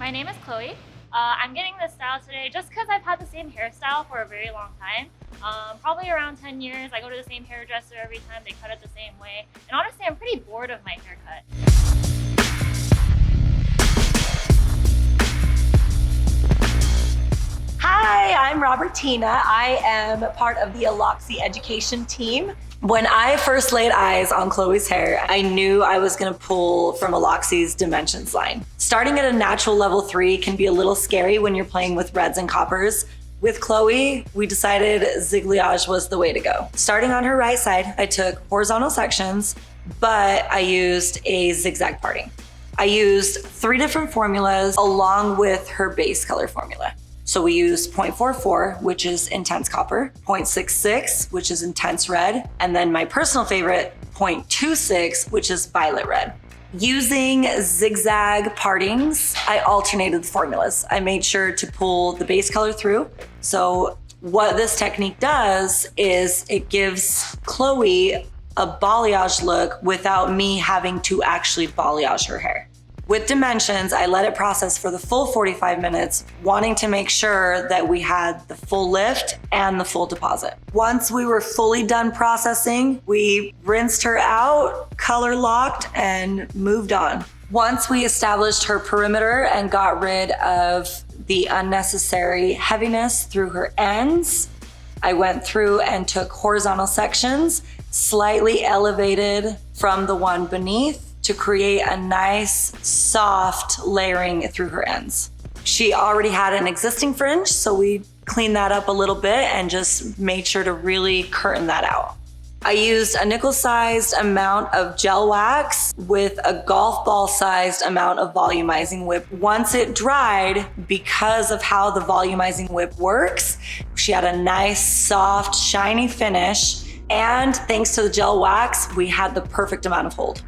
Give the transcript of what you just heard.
My name is Chloe. I'm getting this style today just because I've had the same hairstyle for a very long time. Probably around 10 years. I go to the same hairdresser every time. They cut it the same way. And honestly, I'm pretty bored of my haircut. Hi, I'm Robertina. I am part of the Aloxxi education team. When I first laid eyes on Chloe's hair, I knew I was gonna pull from Aloxxi's Dimensions line. Starting at a natural level 3 can be a little scary when you're playing with reds and coppers. With Chloe, we decided zigzag was the way to go. Starting on her right side, I took horizontal sections, but I used a zigzag parting. I used 3 different formulas along with her base color formula. So we used 0.44, which is intense copper, 0.66, which is intense red, and then my personal favorite, 0.26, which is violet red. Using zigzag partings, I alternated the formulas. I made sure to pull the base color through. So what this technique does is it gives Chloe a balayage look without me having to actually balayage her hair. With Dimensions, I let it process for the full 45 minutes, wanting to make sure that we had the full lift and the full deposit. Once we were fully done processing, we rinsed her out, color locked, and moved on. Once we established her perimeter and got rid of the unnecessary heaviness through her ends, I went through and took horizontal sections, slightly elevated from the one beneath, to create a nice, soft layering through her ends. She already had an existing fringe, so we cleaned that up a little bit and just made sure to really curtain that out. I used a nickel-sized amount of gel wax with a golf ball-sized amount of volumizing whip. Once it dried, because of how the volumizing whip works, she had a nice, soft, shiny finish, and thanks to the gel wax, we had the perfect amount of hold.